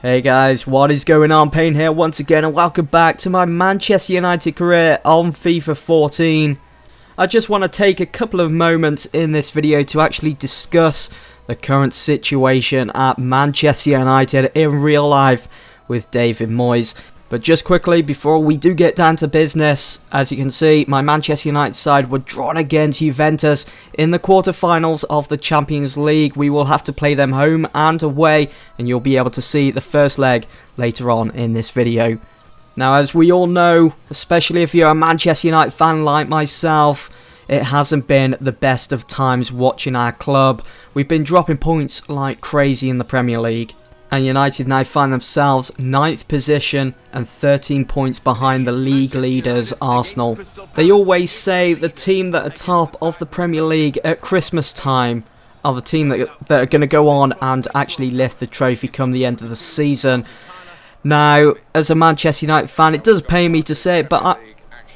Hey guys, what is going on? Payne here once again, and welcome back to my Manchester United career on FIFA 14. I just want to take a couple of moments in this video to actually discuss the current situation at Manchester United in real life with David Moyes. But just quickly, before we do get down to business, as you can see, my Manchester United side were drawn against Juventus in the quarterfinals of the Champions League. We will have to play them home and away, and you'll be able to see the first leg later on in this video. Now, as we all know, especially if you're a Manchester United fan like myself, it hasn't been the best of times watching our club. We've been dropping points like crazy in the Premier League. And United now find themselves 9th position and 13 points behind the league leaders Arsenal. They always say the team that are top of the Premier League at Christmas time are the team that are going to go on and actually lift the trophy come the end of the season. Now, as a Manchester United fan, it does pain me to say it, but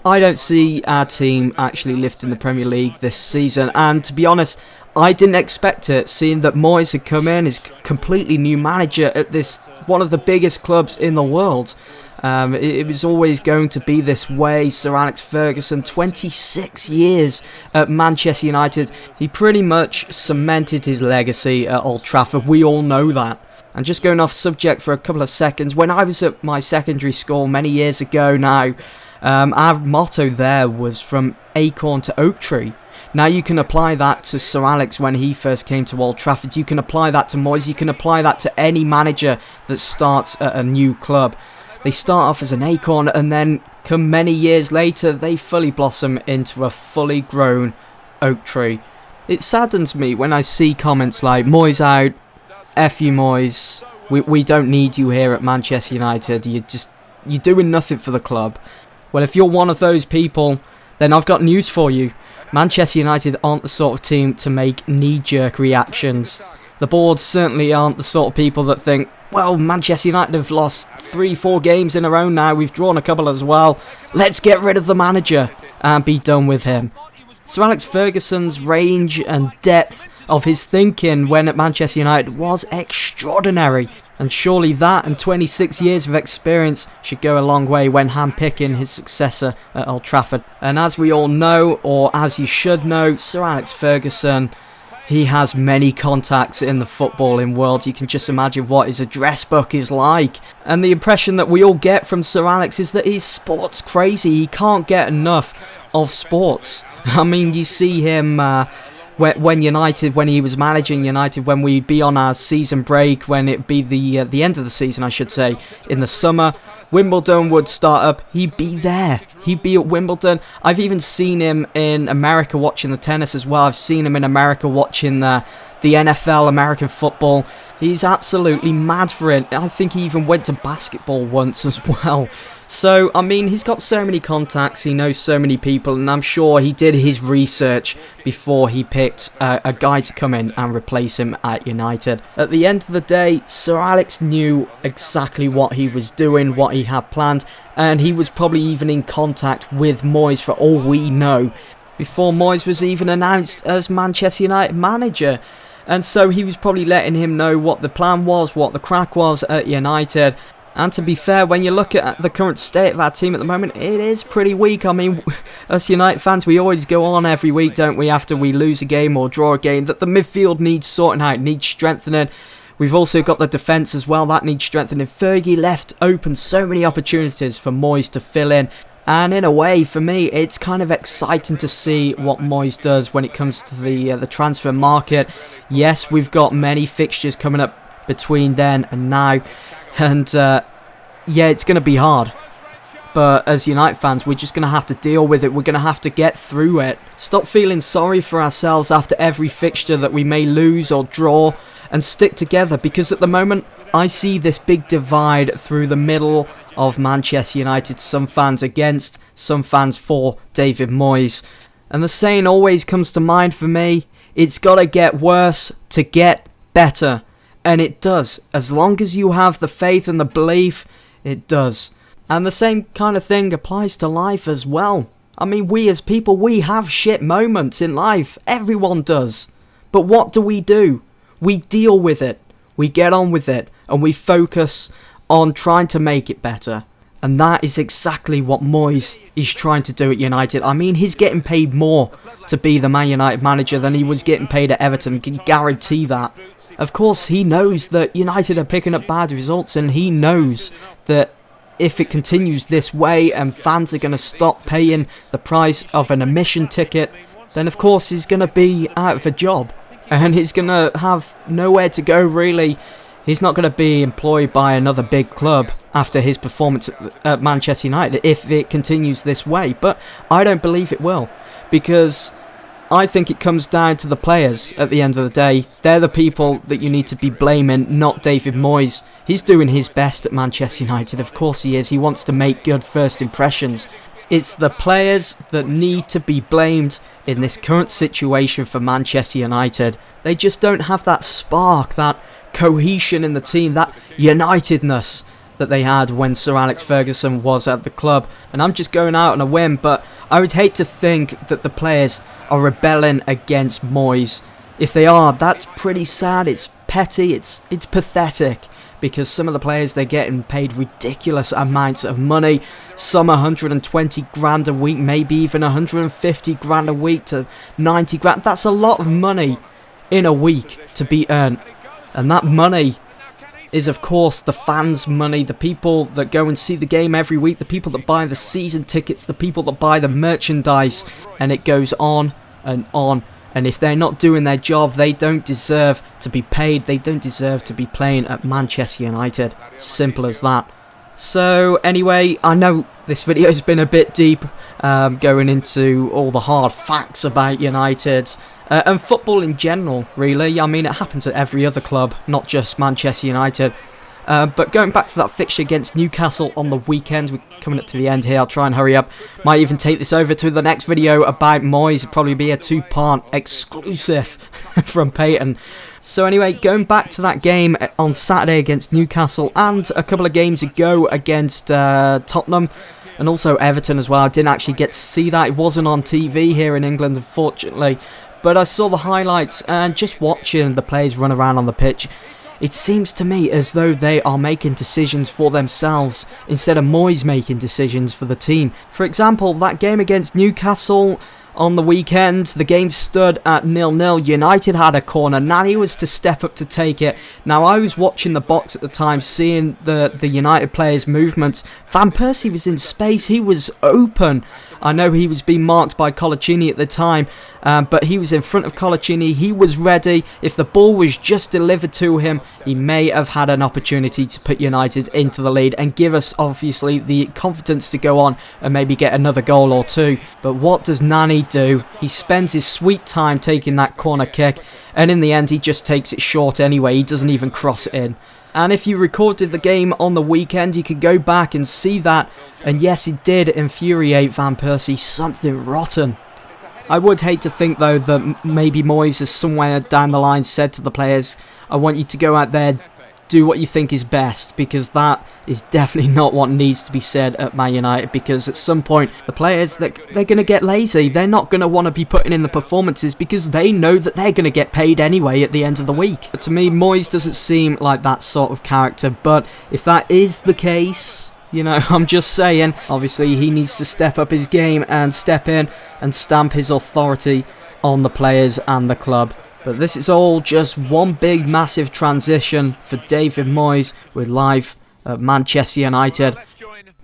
I don't see our team actually lifting the Premier League this season. And to be honest, I didn't expect it, seeing that Moyes had come in as completely new manager at this one of the biggest clubs in the world. It was always going to be this way. Sir Alex Ferguson, 26 years at Manchester United. He pretty much cemented his legacy at Old Trafford. We all know that. And just going off subject for a couple of seconds, when I was at my secondary school many years ago now, our motto there was from acorn to oak tree. Now you can apply that to Sir Alex when he first came to Old Trafford. You can apply that to Moyes. You can apply that to any manager that starts at a new club. They start off as an acorn, and then come many years later, they fully blossom into a fully grown oak tree. It saddens me when I see comments like, Moyes out, F you Moyes, we don't need you here at Manchester United, you're doing nothing for the club. Well, if you're one of those people, then I've got news for you. Manchester United aren't the sort of team to make knee-jerk reactions. The board certainly aren't the sort of people that think, well, Manchester United have lost 3-4 games in a row now, we've drawn a couple as well, let's get rid of the manager and be done with him. Sir Alex Ferguson's range and depth of his thinking when at Manchester United was extraordinary. And surely that and 26 years of experience should go a long way when handpicking his successor at Old Trafford. And as we all know, or as you should know, Sir Alex Ferguson, he has many contacts in the footballing world. You can just imagine what his address book is like. And the impression that we all get from Sir Alex is that he's sports crazy. He can't get enough of sports. I mean, you see him when he was managing United, when we'd be on our season break, when it'd be the end of the season, I should say, in the summer, Wimbledon would start up, he'd be there. He'd be at Wimbledon. I've even seen him in America watching the tennis as well. I've seen him in America watching the NFL, American football. He's absolutely mad for it. I think he even went to basketball once as well. So, I mean, he's got so many contacts, he knows so many people, and I'm sure he did his research before he picked a guy to come in and replace him at United. At the end of the day, Sir Alex knew exactly what he was doing, what he had planned, and he was probably even in contact with Moyes for all we know, before Moyes was even announced as Manchester United manager. And so he was probably letting him know what the plan was, what the crack was at United. And to be fair, when you look at the current state of our team at the moment, it is pretty weak. I mean, us United fans, we always go on every week, don't we, after we lose a game or draw a game, that the midfield needs sorting out, needs strengthening. We've also got the defence as well, that needs strengthening. Fergie left open so many opportunities for Moyes to fill in. And in a way, for me, it's kind of exciting to see what Moyes does when it comes to the transfer market. Yes, we've got many fixtures coming up between then and now. And yeah, it's going to be hard. But as United fans, we're just going to have to deal with it. We're going to have to get through it. Stop feeling sorry for ourselves after every fixture that we may lose or draw, and stick together. Because at the moment, I see this big divide through the middle of Manchester United. Some fans against, some fans for David Moyes. And the saying always comes to mind for me, it's got to get worse to get better. And it does. As long as you have the faith and the belief, it does. And the same kind of thing applies to life as well. I mean, we as people, we have shit moments in life. Everyone does. But what do? We deal with it. We get on with it. and we focus on trying to make it better. And that is exactly what Moyes is trying to do at United. I mean, he's getting paid more to be the Man United manager than he was getting paid at Everton. I can guarantee that. Of course, he knows that United are picking up bad results, and he knows that if it continues this way and fans are going to stop paying the price of an admission ticket, then of course he's going to be out of a job. And he's going to have nowhere to go, really. He's not going to be employed by another big club after his performance at Manchester United if it continues this way. But I don't believe it will, because I think it comes down to the players at the end of the day. They're the people that you need to be blaming, not David Moyes. He's doing his best at Manchester United, of course he is. He wants to make good first impressions. It's the players that need to be blamed in this current situation for Manchester United. They just don't have that spark, that cohesion in the team, that unitedness that they had when Sir Alex Ferguson was at the club. And I'm just going out on a whim, but I would hate to think that the players are rebelling against Moyes. If they are, that's pretty sad. It's petty, it's pathetic, because some of the players, they're getting paid ridiculous amounts of money. Some 120 grand a week, maybe even 150 grand a week to 90 grand. That's a lot of money in a week to be earned. And that money is, of course, the fans' money, the people that go and see the game every week, the people that buy the season tickets, the people that buy the merchandise, and it goes on and on. And if they're not doing their job, they don't deserve to be paid, they don't deserve to be playing at Manchester United. Simple as that. So anyway, I know this video has been a bit deep, going into all the hard facts about United, and football in general, really. I mean, it happens at every other club, not just Manchester United. But going back to that fixture against Newcastle on the weekend, we're coming up to the end here, I'll try and hurry up. Might even take this over to the next video about Moyes. It'll probably be a 2-part exclusive from PAYTON. So anyway, going back to that game on Saturday against Newcastle, and a couple of games ago against Tottenham, and also Everton as well. I didn't actually get to see that. It wasn't on TV here in England, unfortunately. But I saw the highlights, and just watching the players run around on the pitch, it seems to me as though they are making decisions for themselves instead of Moyes making decisions for the team. For example, that game against Newcastle on the weekend, the game stood at 0-0. United had a corner. Nani was to step up to take it. Now, I was watching the box at the time, seeing the United players' movements. Van Persie was in space. He was open. I know he was being marked by Colaccini at the time, but he was in front of Colaccini. He was ready. If the ball was just delivered to him, he may have had an opportunity to put United into the lead and give us, obviously, the confidence to go on and maybe get another goal or two. But what does Nani do? He spends his sweet time taking that corner kick, and in the end, he just takes it short anyway. He doesn't even cross it in. And if you recorded the game on the weekend, you could go back and see that. And yes, it did infuriate Van Persie. Something rotten. I would hate to think, though, that maybe Moyes has somewhere down the line said to the players, I want you to go out there, do what you think is best, because that is definitely not what needs to be said at Man United, because at some point the players, they're going to get lazy. They're not going to want to be putting in the performances because they know that they're going to get paid anyway at the end of the week. But to me, Moyes doesn't seem like that sort of character, but if that is the case, you know, I'm just saying, obviously he needs to step up his game and step in and stamp his authority on the players and the club. But this is all just one big massive transition for David Moyes with life at Manchester United.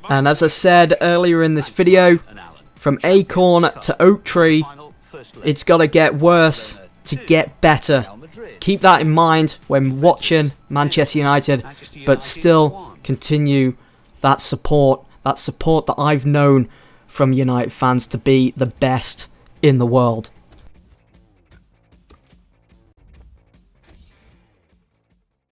And as I said earlier in this video, from acorn to oak tree, it's got to get worse to get better. Keep that in mind when watching Manchester United, but still continue that support that I've known from United fans to be the best in the world.